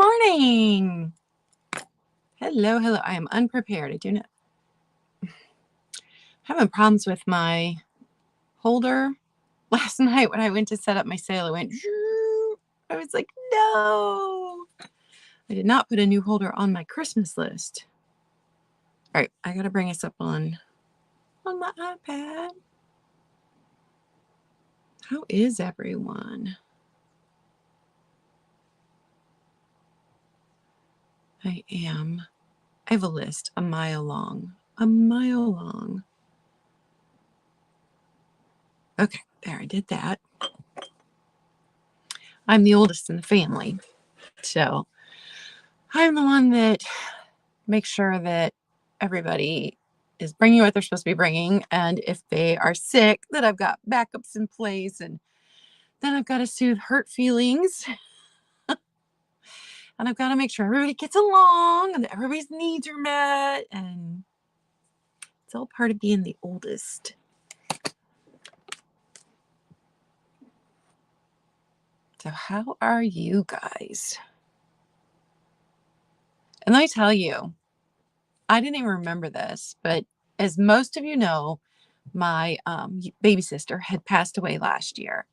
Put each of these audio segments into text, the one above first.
morning. Hello, hello. I am unprepared. I do not having problems with my holder. Last night when I went to set up my sale, it went. I was like, no. I did not put a new holder on my Christmas list. All right, I gotta bring us up on my iPad. How is everyone? I have a list a mile long. A mile long. Okay, there, I did that. I'm the oldest in the family, so I'm the one that makes sure that everybody is bringing what they're supposed to be bringing, and if they are sick, that I've got backups in place, and then I've got to soothe hurt feelings, and I've got to make sure everybody gets along and that everybody's needs are met, and it's all part of being the oldest. So how are you guys? And let me tell you, I didn't even remember this, but as most of you know, my baby sister had passed away last year.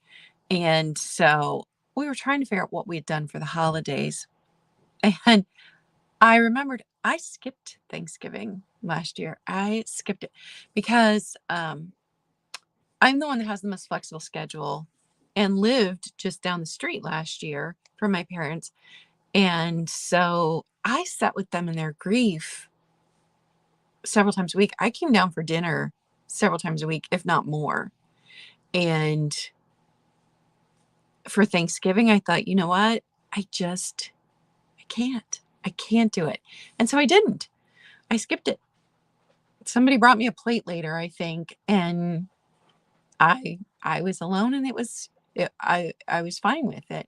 And so we were trying to figure out what we had done for the holidays. And I remembered I skipped Thanksgiving last year. I skipped it because I'm the one that has the most flexible schedule and lived just down the street last year from my parents. And so I sat with them in their grief several times a week. I came down for dinner several times a week, if not more. And for Thanksgiving, I thought, you know what? I can't do it. And so I didn't. I skipped it. Somebody brought me a plate later, I think, and I was alone, and I was fine with it.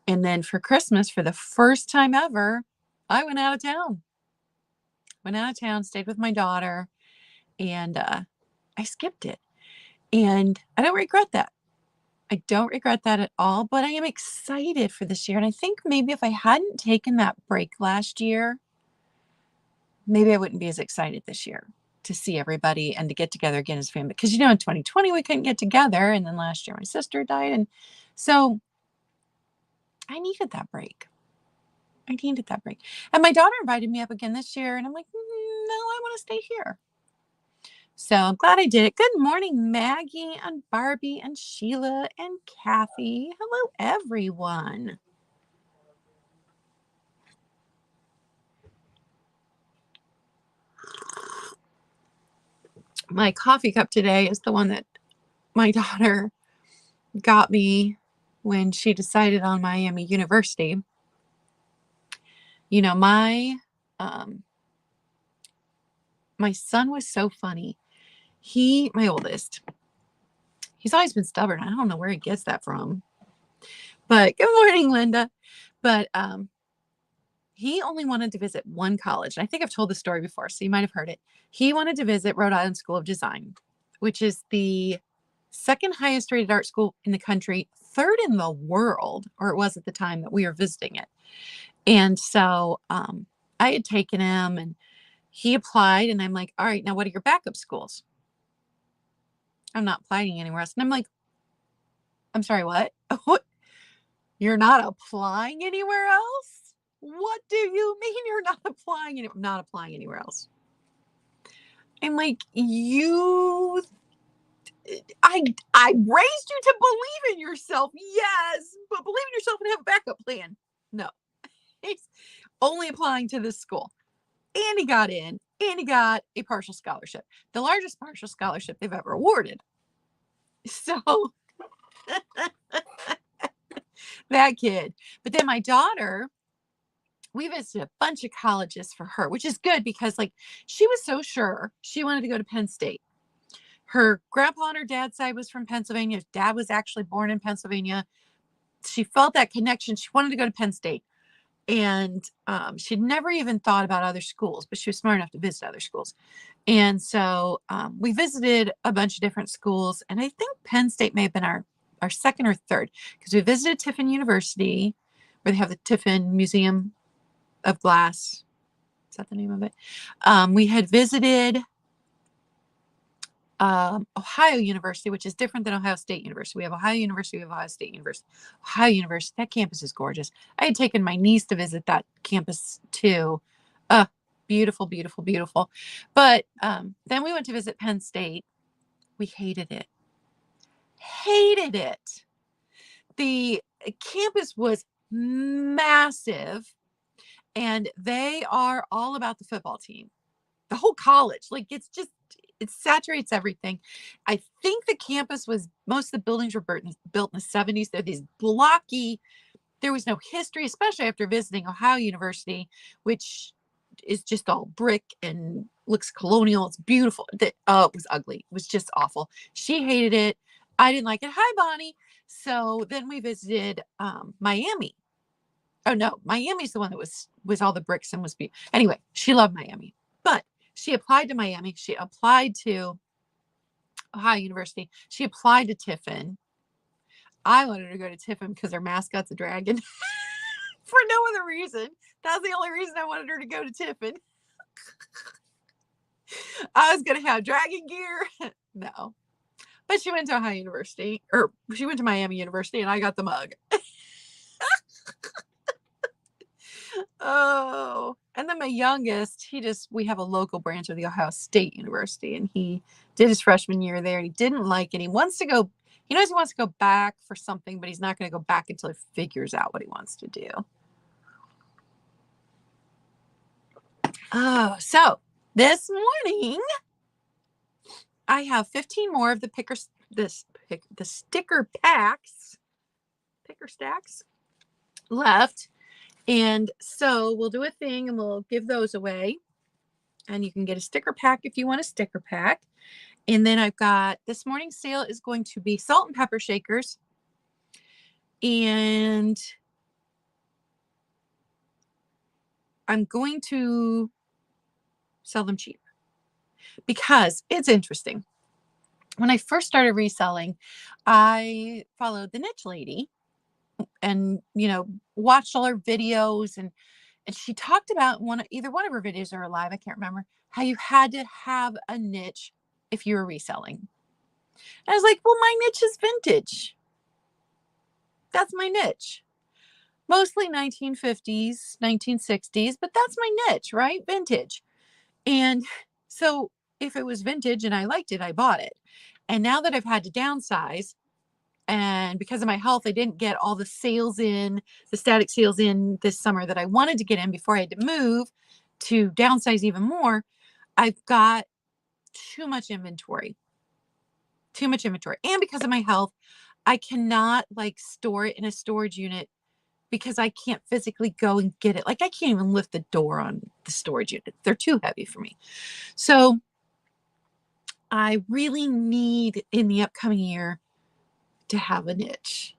And then for Christmas, for the first time ever, I went out of town. Stayed with my daughter, and I skipped it. And I don't regret that. I don't regret that at all, but I am excited for this year. And I think maybe if I hadn't taken that break last year, maybe I wouldn't be as excited this year to see everybody and to get together again as family. Because, in 2020, we couldn't get together. And then last year, my sister died. And so I needed that break. And my daughter invited me up again this year. And I'm like, no, I want to stay here. So I'm glad I did it. Good morning, Maggie and Barbie and Sheila and Kathy. Hello, everyone. My coffee cup today is the one that my daughter got me when she decided on Miami University. My son was so funny. My oldest, he's always been stubborn. I don't know where he gets that from. But good morning, Linda. But he only wanted to visit one college. And I think I've told the story before, so you might have heard it. He wanted to visit Rhode Island School of Design, which is the second highest rated art school in the country, third in the world, or it was at the time that we were visiting it. And so I had taken him, and he applied, and I'm like, all right, now what are your backup schools? I'm not applying anywhere else. And I'm like, I'm sorry, what? What? You're not applying anywhere else? What do you mean you're not applying? I'm not applying anywhere else. I'm like, I raised you to believe in yourself. Yes, but believe in yourself and have a backup plan. No, he's only applying to this school. And he got in, and he got a partial scholarship, the largest partial scholarship they've ever awarded. So that kid. But then my daughter, we visited a bunch of colleges for her, which is good because she was so sure she wanted to go to Penn State. Her grandpa on her dad's side was from Pennsylvania. His dad was actually born in Pennsylvania. She felt that connection. She wanted to go to Penn State. And she'd never even thought about other schools, but she was smart enough to visit other schools. And so we visited a bunch of different schools. And I think Penn State may have been our second or third, because we visited Tiffin University. where they have the Tiffin Museum of Glass. Is that the name of it? We had visited Ohio University, which is different than Ohio State University. We have Ohio University, we have Ohio State University. Ohio University, that campus is gorgeous. I had taken my niece to visit that campus too. Beautiful, beautiful, beautiful. But then we went to visit Penn State. We hated it. Hated it. The campus was massive, and they are all about the football team. The whole college, like it saturates everything. I think the campus was, most of the buildings were built in the 70s. They're these blocky, there was no history, especially after visiting Ohio University, which is just all brick and looks colonial. It's beautiful. It was ugly. It was just awful. She hated it. I didn't like it. Hi, Bonnie. So then we visited Miami. Oh no, Miami's the one that was all the bricks and was beautiful. Anyway, she loved Miami, but she applied to Miami. She applied to Ohio University. She applied to Tiffin. I wanted to go to Tiffin because their mascot's a dragon. For no other reason. That's the only reason I wanted her to go to Tiffin. I was going to have dragon gear. No. But she went to Ohio University, or she went to Miami University, and I got the mug. Oh, and then my youngest, we have a local branch of the Ohio State University, and he did his freshman year there, and he didn't like it. He knows he wants to go back for something, but he's not going to go back until he figures out what he wants to do. Oh, so this morning I have 15 more of the sticker packs, picker stacks left. And so we'll do a thing and we'll give those away. And you can get a sticker pack if you want a sticker pack. And then I've got, this morning's sale is going to be salt and pepper shakers. And I'm going to sell them cheap because it's interesting. When I first started reselling, I followed the niche lady and, watched all her videos, and she talked about either one of her videos or live, I can't remember, how you had to have a niche if you were reselling. And I was like, well, my niche is vintage. That's my niche. Mostly 1950s, 1960s, but that's my niche, right? Vintage. And so if it was vintage and I liked it, I bought it. And now that I've had to downsize, and because of my health, I didn't get all the static sales in this summer that I wanted to get in before I had to move to downsize even more. I've got too much inventory. And because of my health, I cannot store it in a storage unit because I can't physically go and get it. Like I can't even lift the door on the storage unit. They're too heavy for me. So I really need in the upcoming year to have a niche.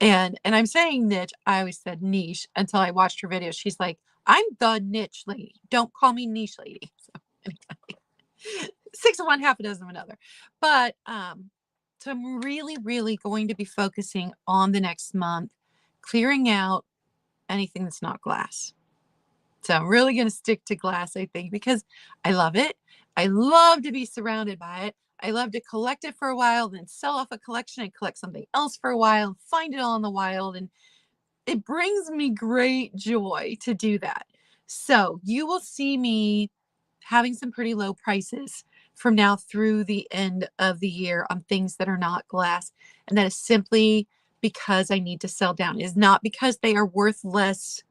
And I'm saying niche, I always said niche until I watched her video. She's like, I'm the niche lady. Don't call me niche lady. So anyway, 6 of one, half a dozen of another. But so I'm really, really going to be focusing on the next month, clearing out anything that's not glass. So I'm really going to stick to glass, I think, because I love it. I love to be surrounded by it. I love to collect it for a while, then sell off a collection and collect something else for a while and find it all in the wild. And it brings me great joy to do that. So you will see me having some pretty low prices from now through the end of the year on things that are not glass. And that is simply because I need to sell down. It is not because they are worth less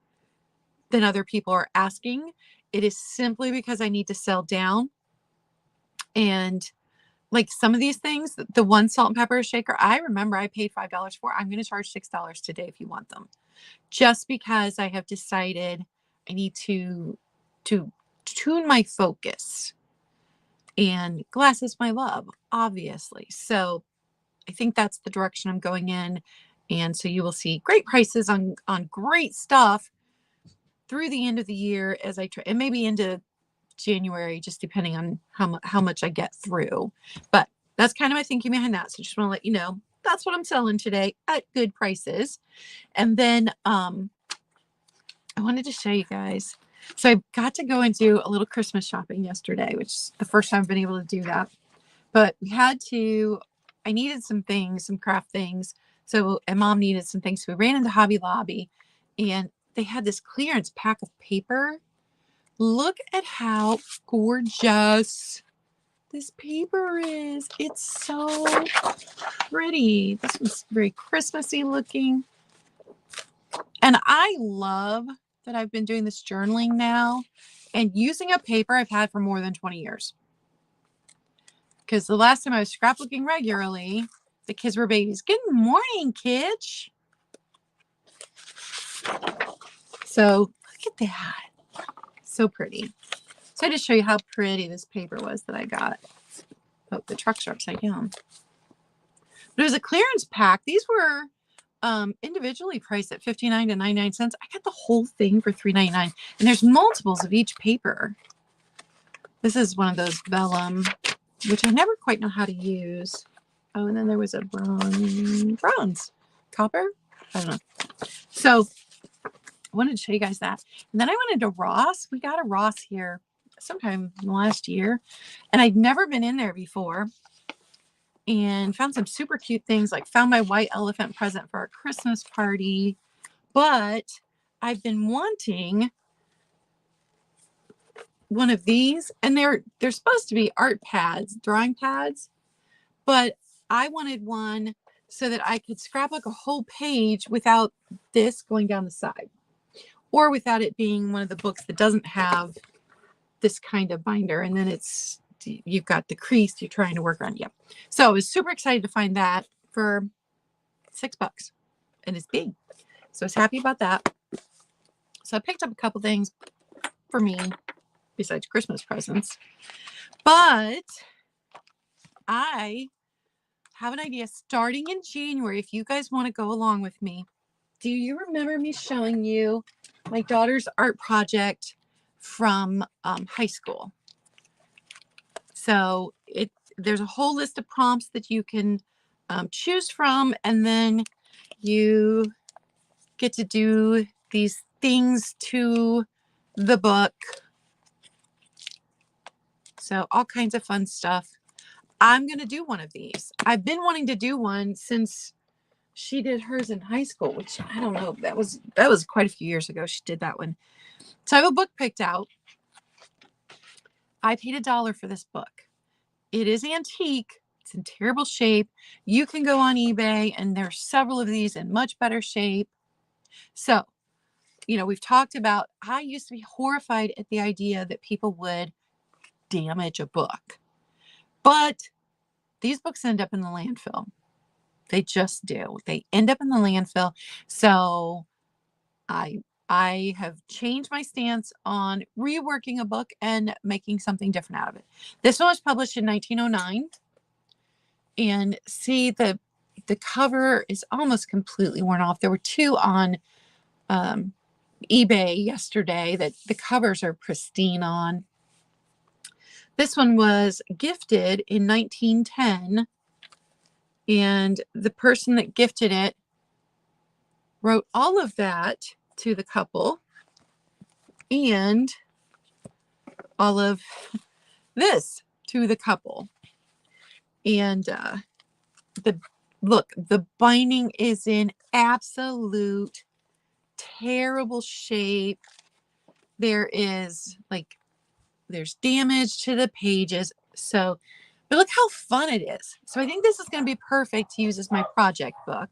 than other people are asking. It is simply because I need to sell down. And like some of these things, the one salt and pepper shaker, I remember I paid $5 for. I'm going to charge $6 today if you want them. Just because I have decided I need to tune my focus. And glass is my love, obviously. So I think that's the direction I'm going in. And so you will see great prices on great stuff through the end of the year as I try, and maybe into January, just depending on how much I get through. But that's kind of my thinking behind that. So just want to let you know, that's what I'm selling today at good prices. And then I wanted to show you guys. So I got to go and do a little Christmas shopping yesterday, which is the first time I've been able to do that. But we had to, I needed some things, some craft things. So, and mom needed some things. So we ran into Hobby Lobby and they had this clearance pack of paper. Look at how gorgeous this paper is. It's so pretty. This one's very Christmassy looking. And I love that I've been doing this journaling now and using a paper I've had for more than 20 years. Because the last time I was scrapbooking regularly, the kids were babies. Good morning, kids. So look at that. So pretty. So I just show you how pretty this paper was that I got. Oh, the trucks are upside down. But it was a clearance pack. These were individually priced at 59 to 99 cents. I got the whole thing for $3.99. And there's multiples of each paper. This is one of those vellum, which I never quite know how to use. Oh, and then there was a bronze, copper. I don't know. So I wanted to show you guys that. And then I went into Ross. We got a Ross here sometime last year. And I'd never been in there before. And found some super cute things, like found my white elephant present for our Christmas party. But I've been wanting one of these, and they're supposed to be art pads, drawing pads, but I wanted one so that I could scrapbook a whole page without this going down the side, or without it being one of the books that doesn't have this kind of binder, and then you've got the crease you're trying to work around. Yep. So I was super excited to find that for $6, and it's big. So I was happy about that. So I picked up a couple things for me besides Christmas presents. But I have an idea starting in January, if you guys want to go along with me. Do you remember me showing you my daughter's art project from high school? So there's a whole list of prompts that you can choose from, and then you get to do these things to the book. So all kinds of fun stuff. I'm going to do one of these. I've been wanting to do one since she did hers in high school, which I don't know. That was quite a few years ago. She did that one. So I have a book picked out. I paid $1 for this book. It is antique. It's in terrible shape. You can go on eBay, and there's several of these in much better shape. So, we've talked about, I used to be horrified at the idea that people would damage a book. But these books end up in the landfill. They just do. They end up in the landfill. So I have changed my stance on reworking a book and making something different out of it. This one was published in 1909. And see, the cover is almost completely worn off. There were two on eBay yesterday that the covers are pristine on. This one was gifted in 1910, and the person that gifted it wrote all of that to the couple and all of this to the couple. And the binding is in absolute terrible shape. There's damage to the pages. So, but look how fun it is. So I think this is going to be perfect to use as my project book.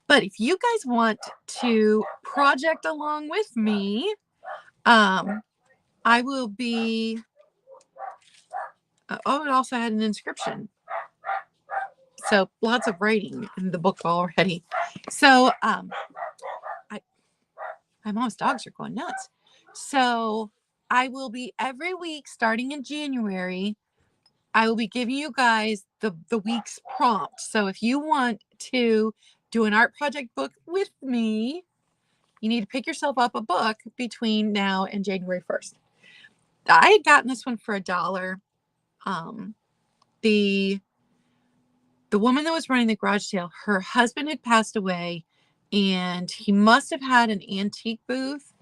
But if you guys want to project along with me, I will be, it also had an inscription. So lots of writing in the book already. So my mom's dogs are going nuts. So I will be every week starting in January. I will be giving you guys the week's prompt. So if you want to do an art project book with me, you need to pick yourself up a book between now and January 1st. I had gotten this one for $1. the woman that was running the garage sale, her husband had passed away, and he must have had an antique booth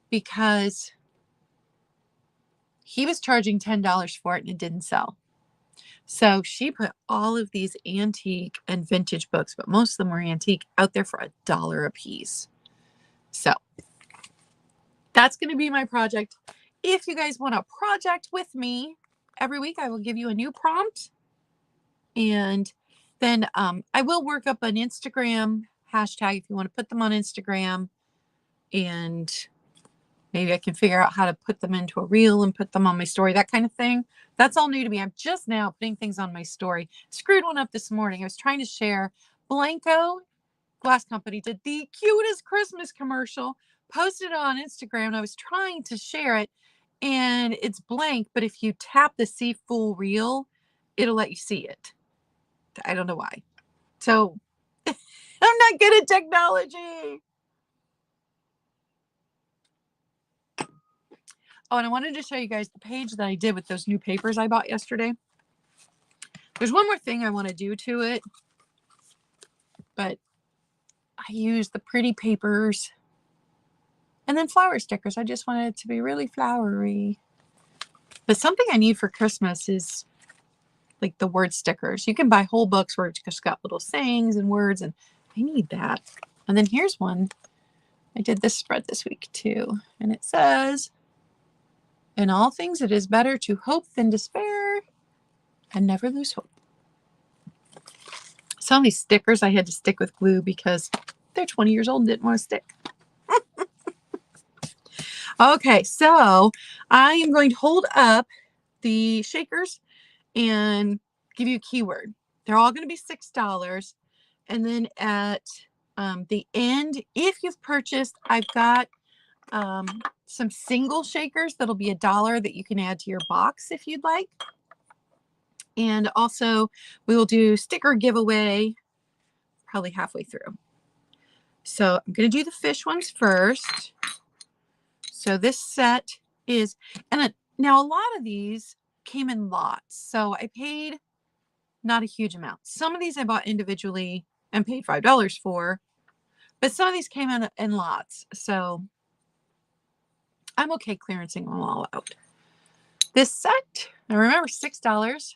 because he was charging $10 for it and it didn't sell. So she put all of these antique and vintage books, but most of them were antique, out there for $1 a piece. So that's going to be my project. If you guys want a project with me, every week I will give you a new prompt. And then I will work up an Instagram hashtag if you want to put them on Instagram. And maybe I can figure out how to put them into a reel and put them on my story, that kind of thing. That's all new to me. I'm just now putting things on my story. Screwed one up this morning. I was trying to share. Blanco Glass Company did the cutest Christmas commercial, posted it on Instagram, and I was trying to share it, and it's blank, but if you tap the see full reel, it'll let you see it. I don't know why. So I'm not good at technology. Oh, and I wanted to show you guys the page that I did with those new papers I bought yesterday. There's one more thing I want to do to it, but I used the pretty papers and then flower stickers. I just wanted it to be really flowery. But something I need for Christmas is like the word stickers. You can buy whole books where it's just got little sayings and words, and I need that. And then here's one. I did this spread this week too, and it says, "In all things it is better to hope than despair, and never lose hope." Some of these stickers I had to stick with glue because they're 20 years old and didn't want to stick. Okay, so I am going to hold up the shakers and give you a keyword. They're all going to be $6. And then at the end, if you've purchased, I've got some single shakers that'll be $1 that you can add to your box if you'd like. And also we will do sticker giveaway probably halfway through. So I'm going to do the fish ones first. So this set is, and now a lot of these came in lots. So I paid not a huge amount. Some of these I bought individually and paid $5 for, but some of these came in lots. So I'm okay clearancing them all out. This set, now remember, $6.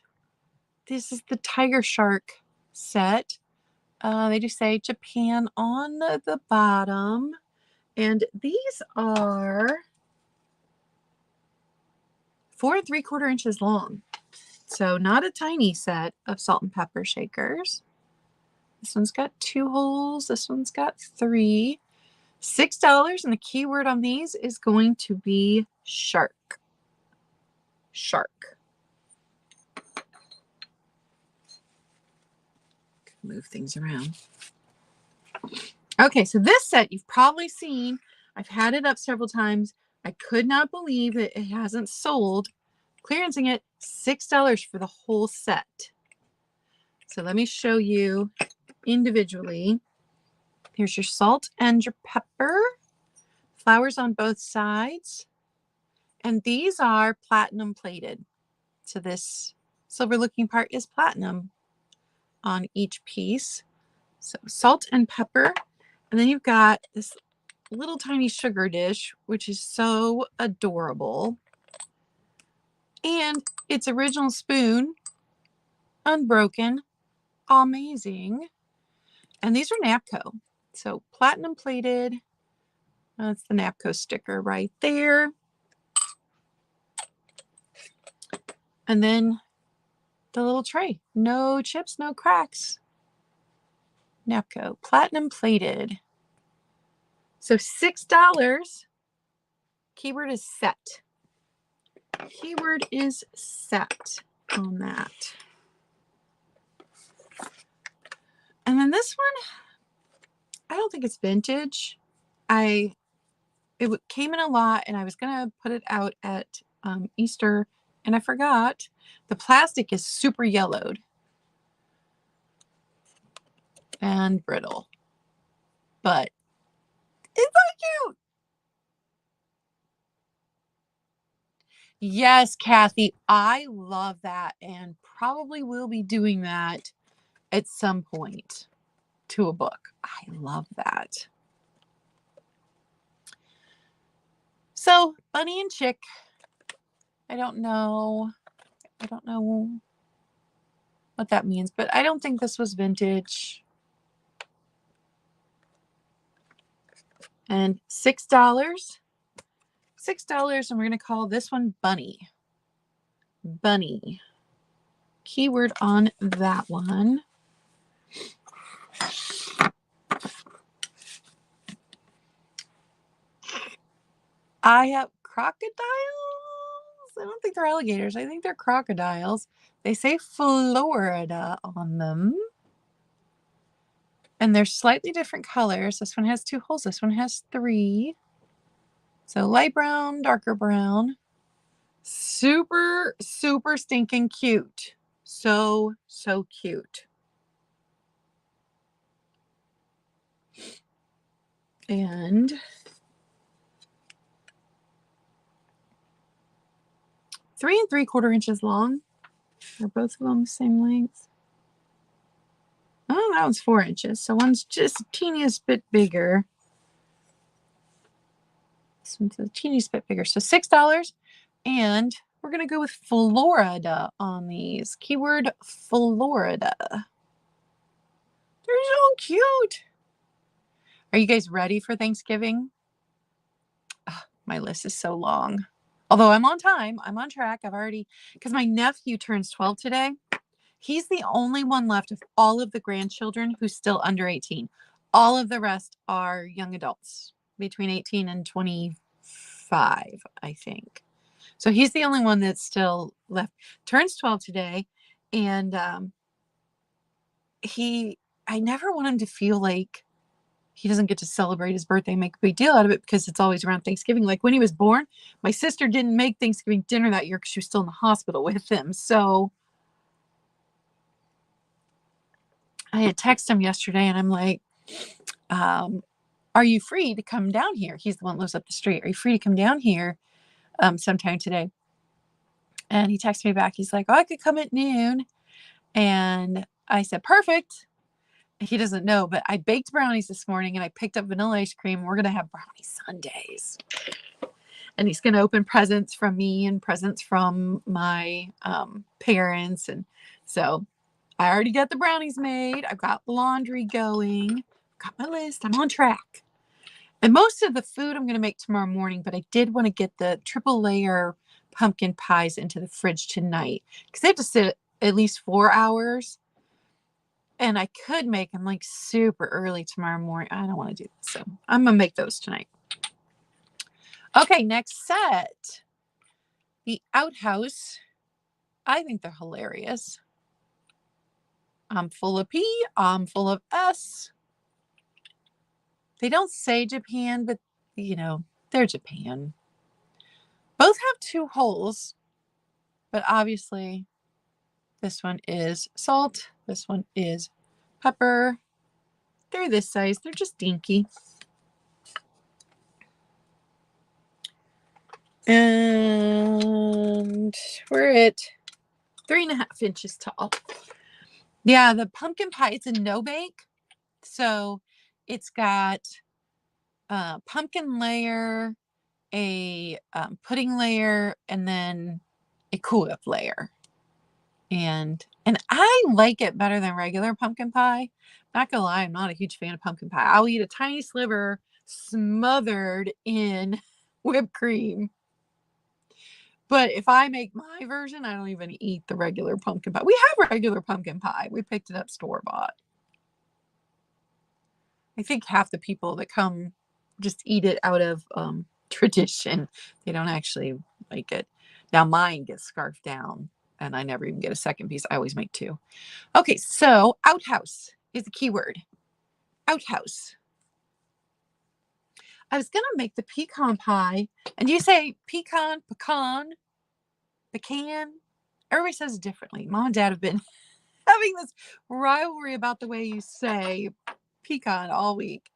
This is the Tiger Shark set. They do say Japan on the bottom. And these are 4 3/4 inches long. So not a tiny set of salt and pepper shakers. This one's got 2 holes. This one's got 3. $6. And the keyword on these is going to be shark. Shark. Move things around. Okay, so this set you've probably seen. I've had it up several times. I could not believe that it hasn't sold. Clearancing it, $6 for the whole set. So let me show you individually. Here's your salt and your pepper. Flowers on both sides. And these are platinum plated. So this silver looking part is platinum on each piece. So salt and pepper. And then you've got this little tiny sugar dish, which is so adorable. And its original spoon, unbroken, amazing. And these are Napco. So platinum plated. That's the Napco sticker right there. And then the little tray. No chips, no cracks. Napco. Platinum plated. So $6. Keyword is set. Keyword is set on that. And then this one, I don't think it's vintage. It came in a lot, and I was going to put it out at Easter, and I forgot. The plastic is super yellowed and brittle, but it's so cute. Yes, Kathy, I love that, and probably will be doing that at some point to a book. I love that. So Bunny and Chick, I don't know what that means, but I don't think this was vintage. And $6. $6, and we're going to call this one Bunny. Bunny. Keyword on that one. I have crocodiles. I don't think they're alligators. I think they're crocodiles. They say Florida on them. And they're slightly different colors. This one has 2 holes. This one has 3. So light brown, darker brown. Super, super stinking cute. So, so cute. And three and 3/4 inches long. Are both of them the same length? Oh, that one's 4 inches. So one's just the teeniest bit bigger. This one's the teeniest bit bigger. So $6. And we're going to go with Florida on these. Keyword Florida. They're so cute. Are you guys ready for Thanksgiving? Oh, my list is so long. Although I'm on time. I'm on track. I've already, because my nephew turns 12 today. He's the only one left of all of the grandchildren who's still under 18. All of the rest are young adults between 18 and 25, I think. So he's the only one that's still left. Turns 12 today. And I never want him to feel like he doesn't get to celebrate his birthday, make a big deal out of it, because it's always around Thanksgiving. Like when he was born, my sister didn't make Thanksgiving dinner that year because she was still in the hospital with him. So I had texted him yesterday and I'm like, are you free to come down here? He's the one that lives up the street. Are you free to come down here sometime today? And he texted me back. He's like, oh, I could come at noon. And I said, perfect. He doesn't know, but I baked brownies this morning and I picked up vanilla ice cream. We're going to have brownie sundaes. And he's going to open presents from me and presents from my parents. And so I already got the brownies made. I've got the laundry going. Got my list. I'm on track. And most of the food I'm going to make tomorrow morning, but I did want to get the triple layer pumpkin pies into the fridge tonight because they have to sit at least 4 hours. And I could make them like super early tomorrow morning. I don't want to do this, so I'm going to make those tonight. Okay, next set. The Outhouse. I think they're hilarious. I'm full of P. I'm full of S. They don't say Japan, but, you know, they're Japan. Both have 2 holes, but obviously this one is salt. This one is pepper. They're this size. They're just dinky. And we're at 3.5 inches tall. Yeah, the pumpkin pie, it's a no-bake. So it's got a pumpkin layer, a pudding layer, and then a Cool Whip layer. And I like it better than regular pumpkin pie. Not gonna lie, I'm not a huge fan of pumpkin pie. I'll eat a tiny sliver smothered in whipped cream. But if I make my version, I don't even eat the regular pumpkin pie. We have regular pumpkin pie. We picked it up store-bought. I think half the people that come just eat it out of tradition. They don't actually like it. Now mine gets scarfed down and I never even get a second piece. I always make 2. Okay, so outhouse is the keyword. Outhouse. I was going to make the pecan pie. And do you say pecan, pecan? Everybody says it differently. Mom and Dad have been having this rivalry about the way you say pecan all week.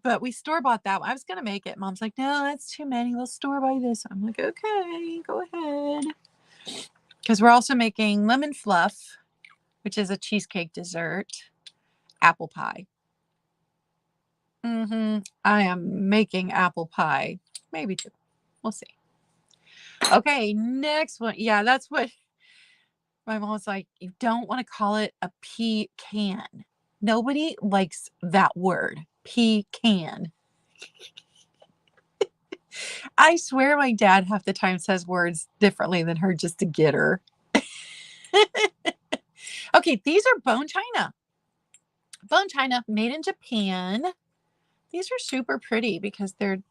But we store-bought that one. I was going to make it. Mom's like, no, that's too many. We'll store-buy this. I'm like, okay, go ahead. Because we're also making lemon fluff which is a cheesecake dessert. Apple pie. I am making apple pie. Maybe two. We'll see. Okay, next one. Yeah, that's what my mom was like. You don't want to call it a pecan. Nobody likes that word. Pecan. I swear my dad half the time says words differently than her just to get her. Okay, these are bone china. Bone china made in Japan. These are super pretty because they're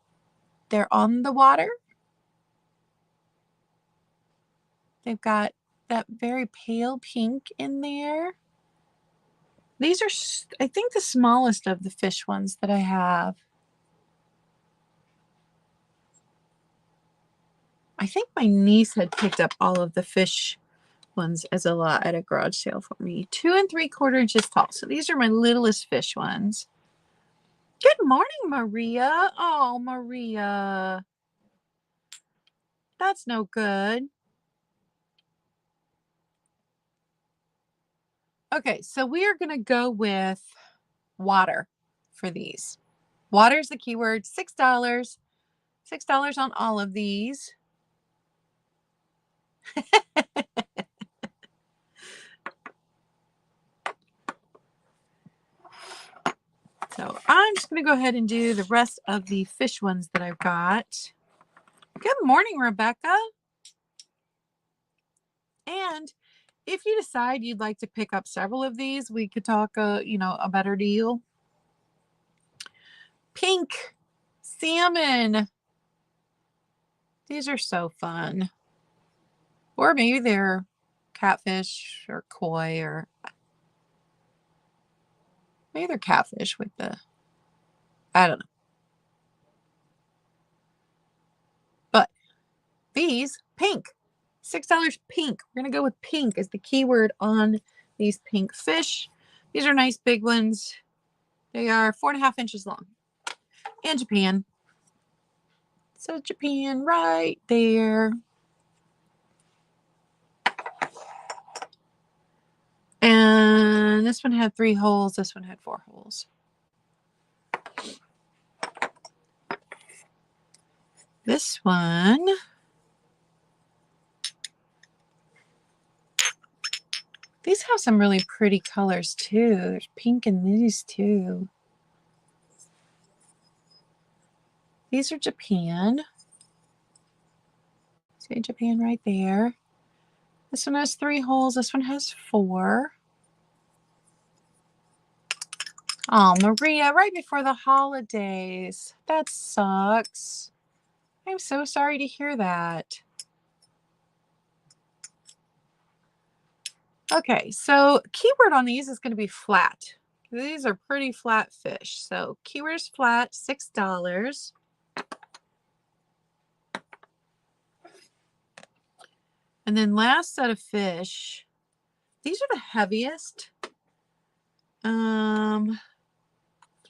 on the water. They've got that very pale pink in there. These are, I think, the smallest of the fish ones that I have. I think my niece had picked up all of the fish ones as a lot at a garage sale for me. 2 3/4 inches tall. So these are my littlest fish ones. Good morning, Maria. Oh, Maria. That's no good. Okay, so we are going to go with water for these. Water is the keyword. $6. $6 on all of these. So I'm just going to go ahead and do the rest of the fish ones that I've got. Good morning, Rebecca. And if you decide you'd like to pick up several of these, we could talk, a better deal. Pink salmon. These are so fun. Or maybe they're catfish or koi, or maybe they're catfish with I don't know. But these, pink. $6 pink. We're going to go with pink as the keyword on these pink fish. These are nice big ones. They are 4.5 inches long. And Japan. So Japan right there. And this one had 3 holes. This one had 4 holes. This one. These have some really pretty colors too. There's pink in these too. These are Japan. See Japan right there. This one has 3 holes. This one has 4. Oh, Maria, right before the holidays. That sucks. I'm so sorry to hear that. Okay, so keyword on these is going to be flat. These are pretty flat fish. So keyword is flat, $6. And then last set of fish. These are the heaviest.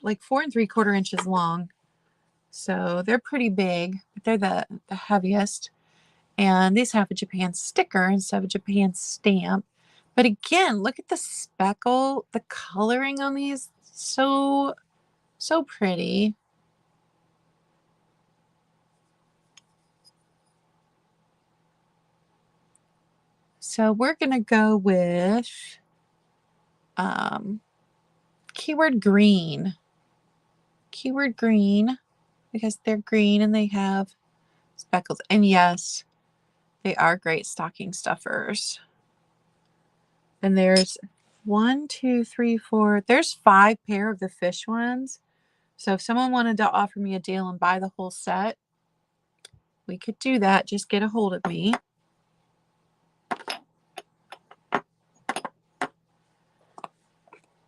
Like 4 3/4 inches long. So they're pretty big, but they're the heaviest. And these have a Japan sticker instead of a Japan stamp. But again, look at the speckle, the coloring on these. So pretty. So we're going to go with keyword green. Keyword green because they're green and they have speckles. And yes, they are great stocking stuffers. And there's 1, 2, 3, 4. There's 5 pair of the fish ones. So if someone wanted to offer me a deal and buy the whole set, we could do that. Just get a hold of me.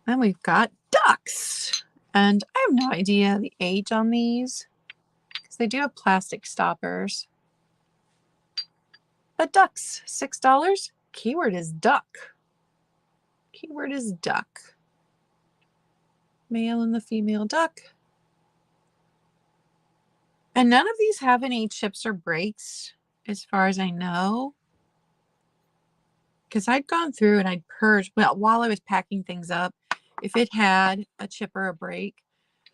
Then we've got ducks. And I have no idea the age on these because they do have plastic stoppers. But ducks, $6. Keyword is duck. Keyword is duck. Male and the female duck. And none of these have any chips or breaks as far as I know. because I'd gone through and I'd purged, well, while I was packing things up, if it had a chip or a break,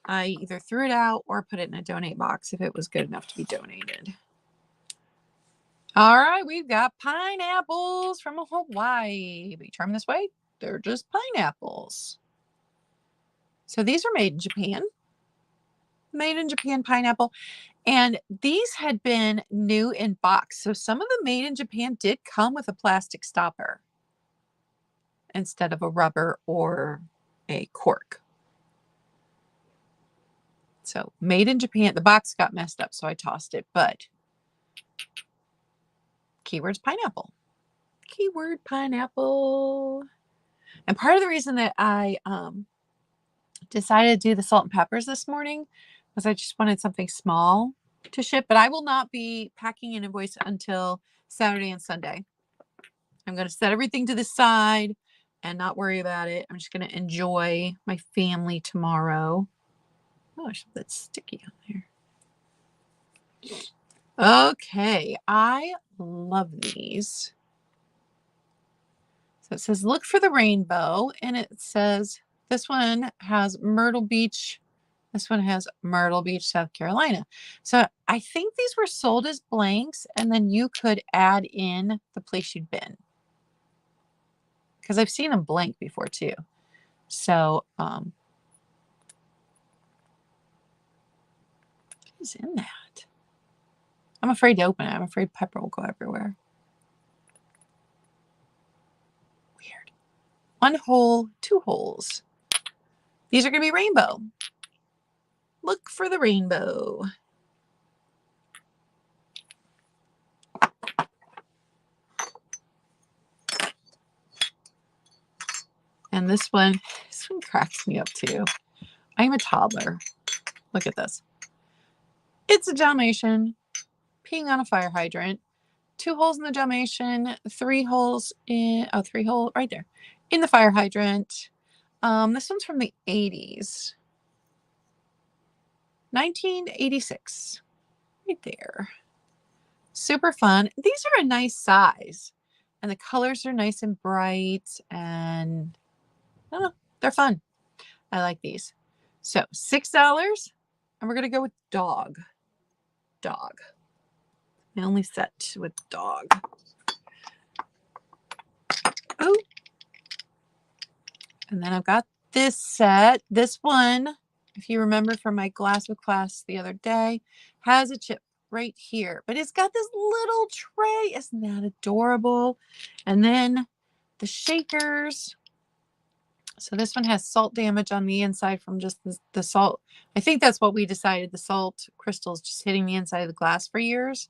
I either threw it out or put it in a donate box if it was good enough to be donated. All right, we've got pineapples from Hawaii. We turn this way, they're just pineapples. So these are made in Japan. Made in Japan pineapple. And these had been new in box. So some of the made in Japan did come with a plastic stopper instead of a rubber or a cork. So made in Japan, the box got messed up, so I tossed it, but keyword's pineapple. Keyword pineapple. And part of the reason that I decided to do the salt and peppers this morning was I just wanted something small to ship, but I will not be packing an invoice until Saturday and Sunday. I'm going to set everything to the side and not worry about it. I'm just going to enjoy my family tomorrow. Oh, there's something sticky on there. Okay, I love these. So it says, look for the rainbow, and it says this one has Myrtle Beach. This one has Myrtle Beach, South Carolina. So I think these were sold as blanks, and then you could add in the place you'd been. Because I've seen them blank before too. So, what is in that? I'm afraid to open it. I'm afraid pepper will go everywhere. Weird. 1 hole, 2 holes. These are going to be rainbow. Look for the rainbow. And this one cracks me up too. I'm a toddler. Look at this. It's a Dalmatian peeing on a fire hydrant. 2 holes in the Dalmatian, 3 holes in, 3 hole right there in the fire hydrant. This one's from the 80s. 1986. Right there. Super fun. These are a nice size. And the colors are nice and bright. And I don't know, they're fun. I like these. So $6. And we're going to go with dog. Dog. My only set with dog. Oh. And then I've got this set. This one, if you remember from my glass with class the other day, has a chip right here. But it's got this little tray. Isn't that adorable? And then the shakers. So this one has salt damage on the inside from just the salt. I think that's what we decided. The salt crystals just hitting the inside of the glass for years.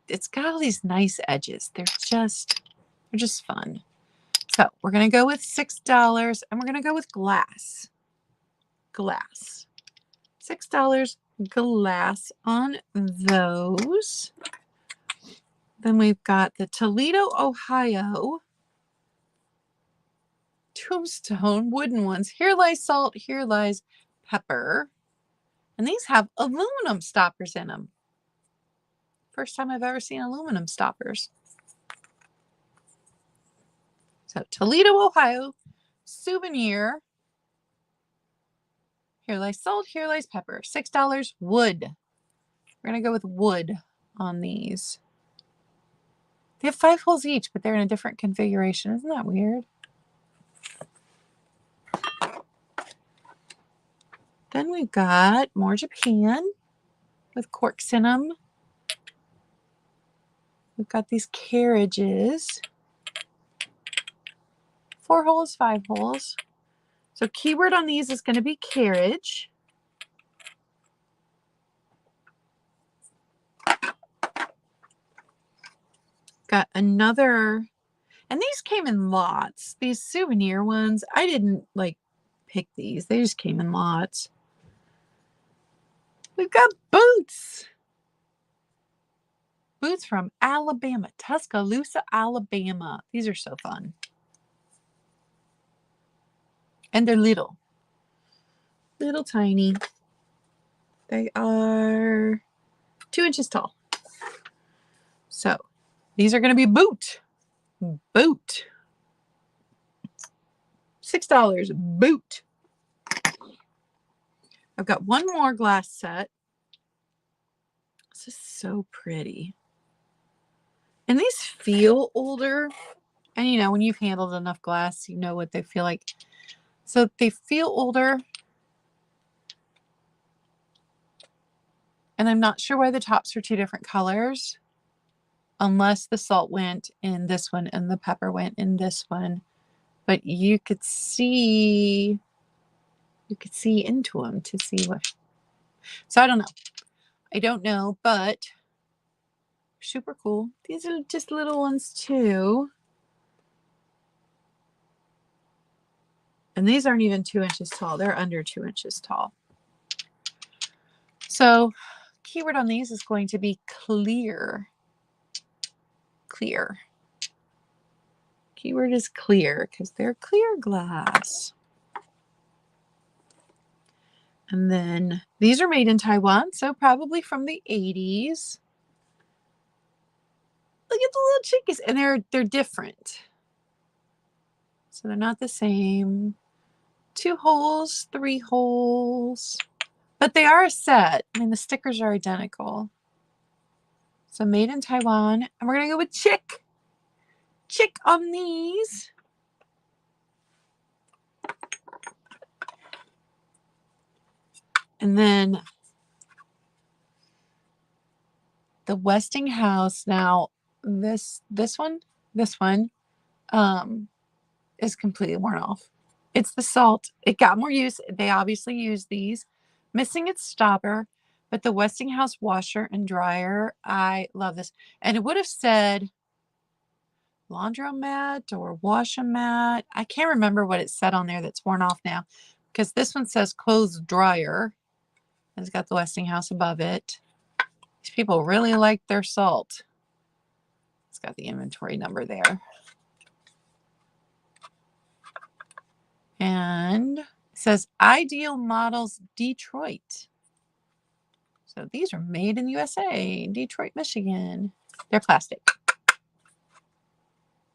It's got all these nice edges. They're just fun. So we're going to go with $6 and we're going to go with glass. Glass. $6 glass on those. Then we've got the Toledo, Ohio tombstone wooden ones. Here lies salt, here lies pepper. And these have aluminum stoppers in them. First time I've ever seen aluminum stoppers. So Toledo, Ohio, souvenir. Here lies salt, here lies pepper. $6 wood. We're going to go with wood on these. They have 5 holes each, but they're in a different configuration. Isn't that weird? Then we've got more Japan with corks in them. We've got these carriages. 4 holes, 5 holes. So keyword on these is going to be carriage. Got another, and these came in lots. These souvenir ones, I didn't like pick these. They just came in lots. We've got boots. Boots from Alabama, Tuscaloosa, Alabama. These are so fun. And they're little. Little tiny. They are 2 inches tall. So these are going to be boot. boot. $6 boot. I've got one more glass set. This is so pretty. And these feel older. And you know, when you've handled enough glass, you know what they feel like. So they feel older. And I'm not sure why the tops are two different colors. Unless the salt went in this one and the pepper went in this one. But you could see into them to see what. So I don't know. I don't know, but super cool. These are just little ones too. And these aren't even 2 inches tall. They're under 2 inches tall. So keyword on these is going to be clear. Clear. Keyword is clear because they're clear glass. And then these are made in Taiwan, so probably from the 80s. Look at the little chickies, and they're different. So they're not the same. 2 holes, 3 holes, but they are a set. I mean, the stickers are identical. So made in Taiwan, and we're gonna go with chick on these. And then the Westinghouse. Now this one is completely worn off. It's the salt. It got more use. They obviously use these. Missing its stopper, but the Westinghouse washer and dryer. I love this. And it would have said laundromat or wash-o-mat. I can't remember what it said on there that's worn off now, because this one says clothes dryer. It's got the Westinghouse above it. These people really like their salt. It's got the inventory number there. And it says Ideal Models Detroit. So these are made in the USA, Detroit, Michigan. They're plastic. I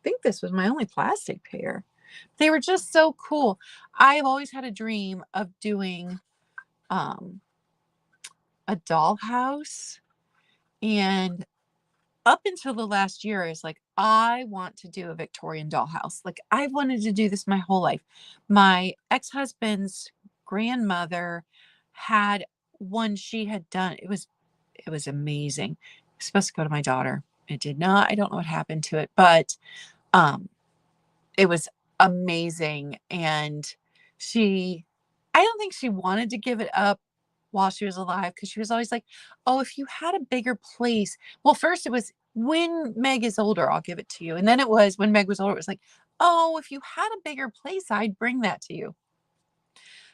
think this was my only plastic pair. They were just so cool. I've always had a dream of doing a dollhouse. And up until the last year, I was like, I want to do a Victorian dollhouse. Like, I've wanted to do this my whole life. My ex-husband's grandmother had one she had done. It was amazing. It was supposed to go to my daughter. It did not. I don't know what happened to it, but it was amazing. And I don't think she wanted to give it up while she was alive, because she was always like, oh, if you had a bigger place. Well, first it was, when Meg is older, I'll give it to you. And then it was, when Meg was older, it was like, oh, if you had a bigger place, I'd bring that to you.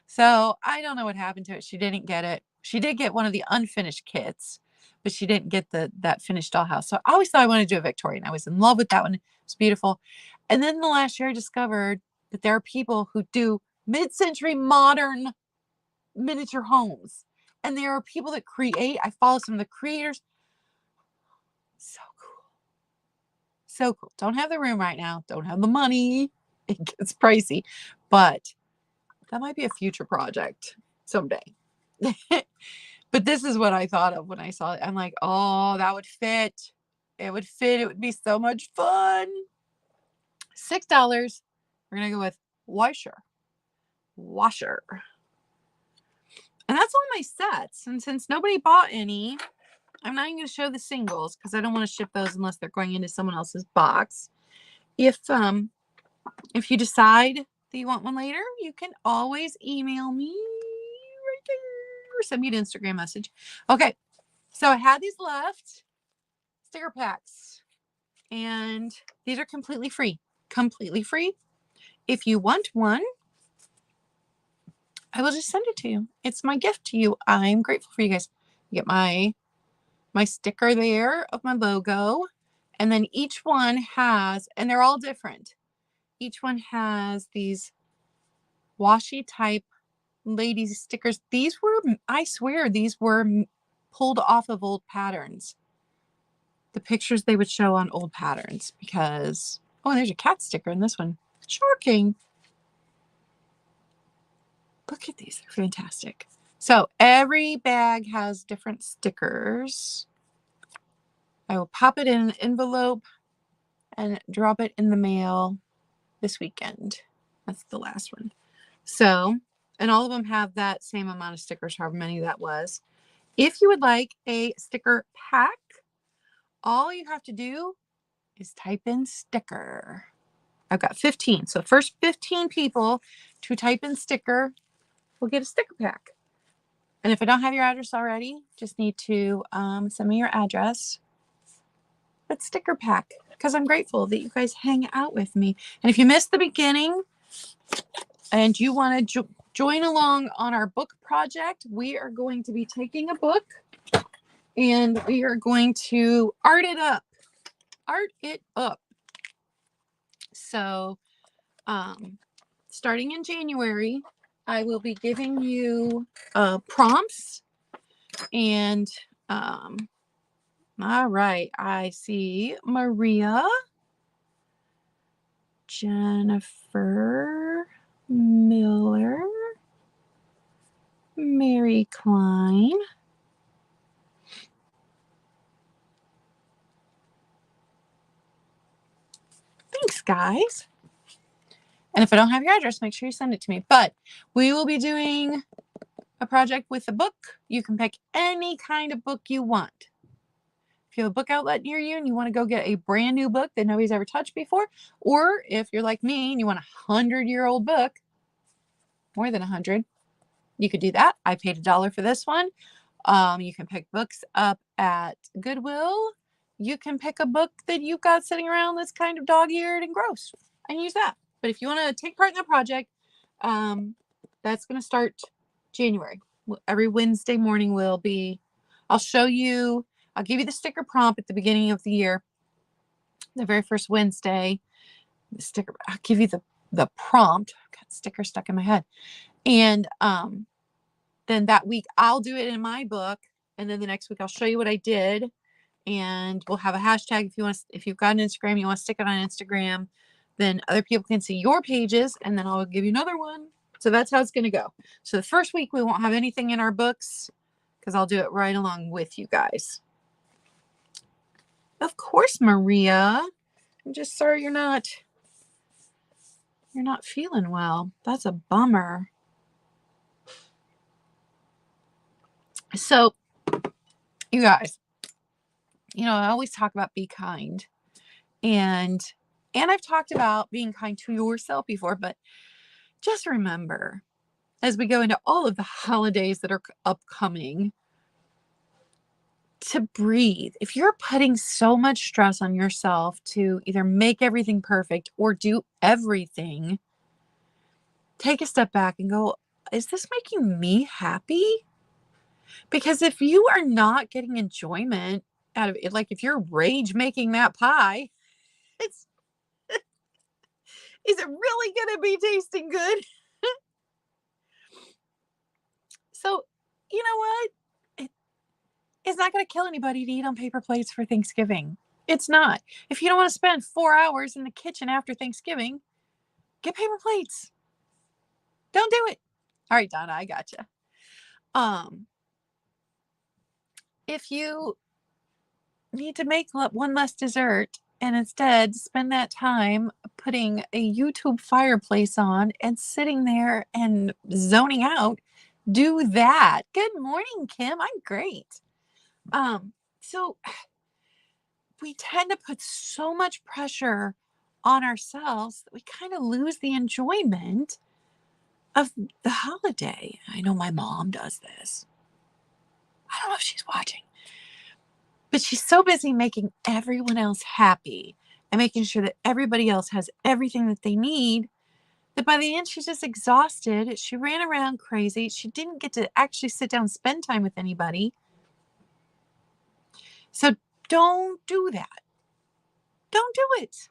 So I don't know what happened to it. She didn't get it. She did get one of the unfinished kits, but she didn't get that finished dollhouse. So I always thought I wanted to do a Victorian. I was in love with that one. It's beautiful. And then the last year I discovered that there are people who do mid-century modern miniature homes. And there are people that create. I follow some of the creators. So cool. So cool. Don't have the room right now. Don't have the money. It gets pricey. But that might be a future project someday. But this is what I thought of when I saw it. I'm like, oh, that would fit. It would fit. It would be so much fun. $6. We're going to go with washer. And that's all my sets. And since nobody bought any, I'm not even going to show the singles because I don't want to ship those unless they're going into someone else's box. If you decide that you want one later, you can always email me right there or send me an Instagram message. Okay, so I had these left sticker packs, and these are completely free. Completely free. If you want one, I will just send it to you. It's my gift to you. I'm grateful for you guys. You get my sticker there of my logo. And then each one has, and they're all different. Each one has these washi type ladies stickers. These were, I swear, these were pulled off of old patterns. The pictures they would show on old patterns, because Oh, and there's a cat sticker in this one. Shocking. Look at these. They're fantastic. So every bag has different stickers. I will pop it in an envelope and drop it in the mail this weekend. That's the last one. So, and all of them have that same amount of stickers, however many that was. If you would like a sticker pack, all you have to do is type in sticker. I've got 15. So first 15 people to type in sticker will get a sticker pack. And if I don't have your address already, just need to send me your address. But sticker pack, because I'm grateful that you guys hang out with me. And if you missed the beginning and you want to join along on our book project, we are going to be taking a book and we are going to art it up. Art it up. So starting in January, I will be giving you prompts. And all right, I see Maria, Jennifer Miller, Mary Klein. Thanks, guys. And if I don't have your address, make sure you send it to me. But we will be doing a project with a book. You can pick any kind of book you want. If you have a book outlet near you and you want to go get a brand new book that nobody's ever touched before, or if you're like me and you want a 100-year-old book, more than 100, you could do that. I paid $1 for this one. You can pick books up at Goodwill. You can pick a book that you've got sitting around that's kind of dog-eared and gross and use that. But if you want to take part in that project, that's going to start January. Every Wednesday morning will be, I'll show you, I'll give you the sticker prompt at the beginning of the year. The very first Wednesday, the sticker, I'll give you the prompt. I've got sticker stuck in my head. And then that week I'll do it in my book. And then the next week I'll show you what I did. And we'll have a hashtag if you've got an Instagram, you want to stick it on Instagram, then other people can see your pages, and then I'll give you another one. So that's how it's going to go. So the first week we won't have anything in our books because I'll do it right along with you guys. Of course, Maria. I'm just sorry you're not feeling well. That's a bummer. So, you guys, I always talk about be kind. And I've talked about being kind to yourself before, but just remember, as we go into all of the holidays that are upcoming, to breathe. If you're putting so much stress on yourself to either make everything perfect or do everything, take a step back and go, is this making me happy? Because if you are not getting enjoyment out of it, like if you're rage making that pie, is it really going to be tasting good? So, you know what? It's not going to kill anybody to eat on paper plates for Thanksgiving. It's not. If you don't want to spend 4 hours in the kitchen after Thanksgiving, get paper plates. Don't do it. All right, Donna, I gotcha. If you need to make one less dessert and instead spend that time putting a YouTube fireplace on and sitting there and zoning out, do that. Good morning, Kim. I'm great. So we tend to put so much pressure on ourselves that we kind of lose the enjoyment of the holiday. I know my mom does this. I don't know if she's watching, but she's so busy making everyone else happy and making sure that everybody else has everything that they need that by the end she's just exhausted. She ran around crazy. She didn't get to actually sit down and spend time with anybody. So don't do that. Don't do it.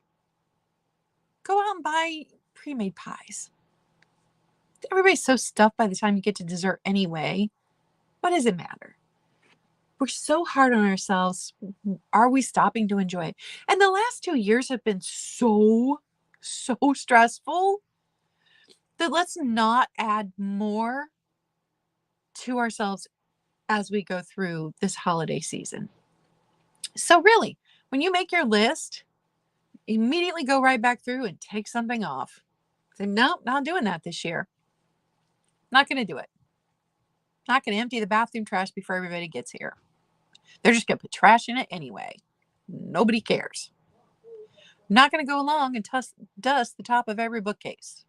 Go out and buy pre-made pies. Everybody's so stuffed by the time you get to dessert anyway. What does it matter? we're so hard on ourselves. Are we stopping to enjoy it? And the last 2 years have been so stressful that let's not add more to ourselves as we go through this holiday season. So really, when you make your list, immediately go right back through and take something off. Say, nope, not doing that this year. Not going to do it. Not going to empty the bathroom trash before everybody gets here. They're just going to put trash in it anyway. Nobody cares. Not going to go along and dust the top of every bookcase.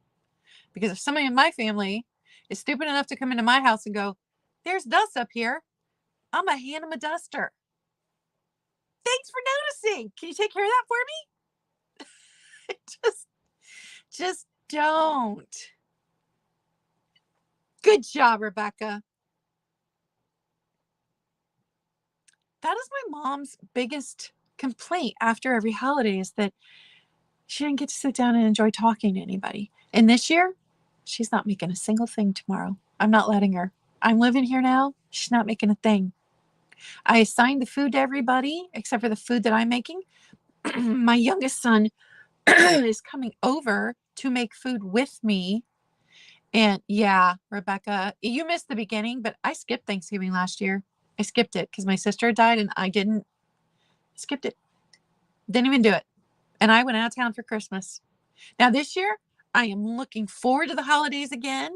Because if somebody in my family is stupid enough to come into my house and go, there's dust up here, I'm going to hand them a duster. Thanks for noticing. Can you take care of that for me? just don't. Good job, Rebecca. That is my mom's biggest complaint after every holiday is that she didn't get to sit down and enjoy talking to anybody. And this year, she's not making a single thing tomorrow. I'm not letting her. I'm living here now. She's not making a thing. I assigned the food to everybody except for the food that I'm making. My youngest son is coming over to make food with me. And yeah, Rebecca, you missed the beginning, but I skipped Thanksgiving last year. I skipped it because my sister died and I didn't. Skipped it. Didn't even do it. And I went out of town for Christmas. Now this year, I am looking forward to the holidays again.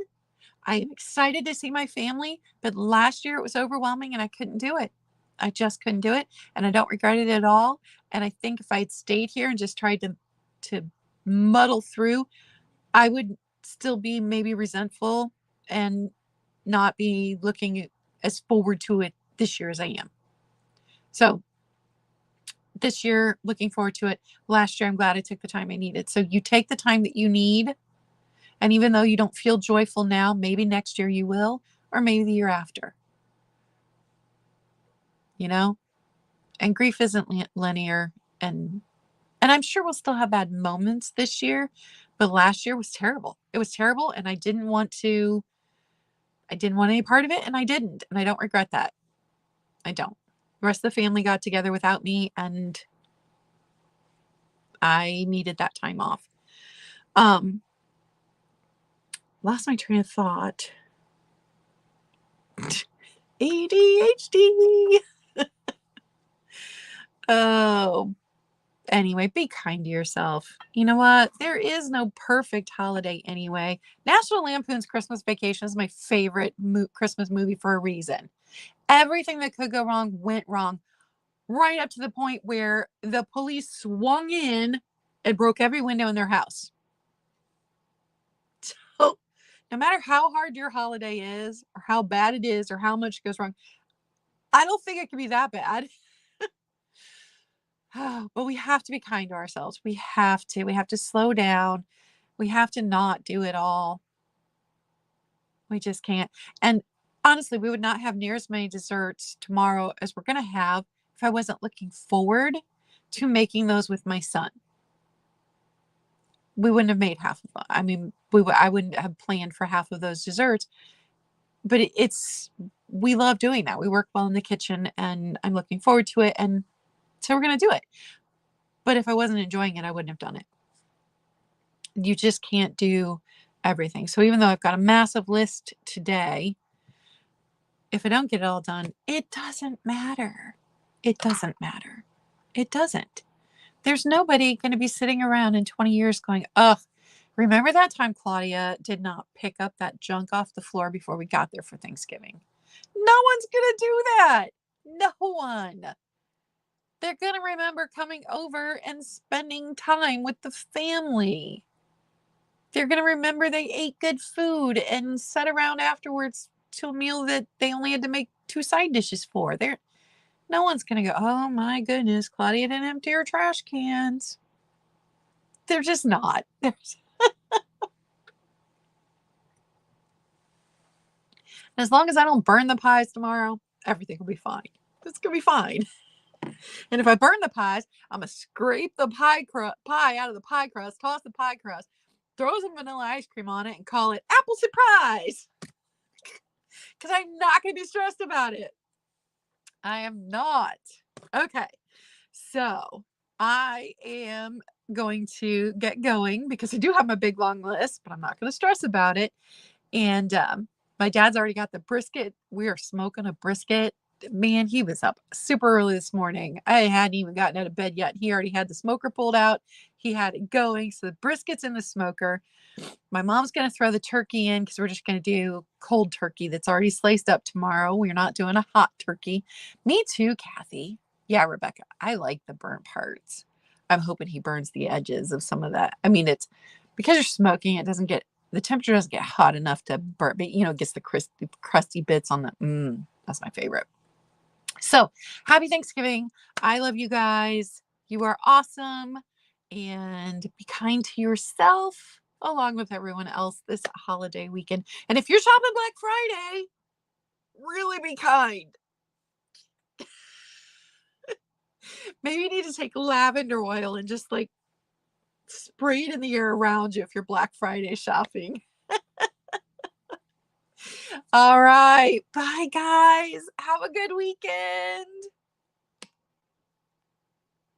I am excited to see my family, but last year it was overwhelming and I couldn't do it. I just couldn't do it. And I don't regret it at all. And I think if I had stayed here and just tried to muddle through, I would still be maybe resentful and not be looking as forward to it this year as I am. So this year, looking forward to it. Last year, I'm glad I took the time I needed. So you take the time that you need. And even though you don't feel joyful now, maybe next year you will, or maybe the year after. You know? And grief isn't linear. And I'm sure we'll still have bad moments this year, but last year was terrible. It was terrible, and I didn't want any part of it, and I didn't. And I don't regret that. I don't. The rest of the family got together without me, and I needed that time off. Lost my train of thought. ADHD. Oh, anyway, be kind to yourself. You know what? There is no perfect holiday anyway. National Lampoon's Christmas Vacation is my favorite Christmas movie for a reason. Everything that could go wrong went wrong, right up to the point where the police swung in and broke every window in their house. So no matter how hard your holiday is, or how bad it is, or how much goes wrong, I don't think it could be that bad. But we have to be kind to ourselves. We have to slow down. We have to not do it all. We just can't. And honestly, we would not have near as many desserts tomorrow as we're going to have if I wasn't looking forward to making those with my son. We wouldn't have made half of them. I mean, I wouldn't have planned for half of those desserts. But we love doing that. We work well in the kitchen and I'm looking forward to it. And so we're going to do it. But if I wasn't enjoying it, I wouldn't have done it. You just can't do everything. So even though I've got a massive list today, if I don't get it all done, it doesn't matter. It doesn't matter. It doesn't. There's nobody going to be sitting around in 20 years going, ugh, remember that time Claudia did not pick up that junk off the floor before we got there for Thanksgiving? No one's going to do that. No one. They're going to remember coming over and spending time with the family. They're going to remember they ate good food and sat around afterwards to a meal that they only had to make 2 side dishes for. No one's going to go, oh my goodness, Claudia didn't empty her trash cans. They're just not. As long as I don't burn the pies tomorrow, everything will be fine. It's going to be fine. And if I burn the pies, I'm going to scrape the pie out of the pie crust, toss the pie crust, throw some vanilla ice cream on it, and call it apple surprise. Because I'm not going to be stressed about it. I am not. Okay. So I am going to get going because I do have my big long list, but I'm not going to stress about it. And my dad's already got the brisket. We are smoking a brisket. Man, he was up super early this morning. I hadn't even gotten out of bed yet. He already had the smoker pulled out. He had it going. So the brisket's in the smoker. My mom's going to throw the turkey in because we're just going to do cold turkey that's already sliced up tomorrow. We're not doing a hot turkey. Me too, Kathy. Yeah, Rebecca, I like the burnt parts. I'm hoping he burns the edges of some of that. I mean, it's because you're smoking, the temperature doesn't get hot enough to burn, but it gets the crusty bits on that's my favorite. So happy Thanksgiving. I love you guys. You are awesome. And be kind to yourself along with everyone else this holiday weekend. And if you're shopping Black Friday, really be kind. Maybe you need to take lavender oil and just like spray it in the air around you if you're Black Friday shopping. All right. Bye, guys. Have a good weekend.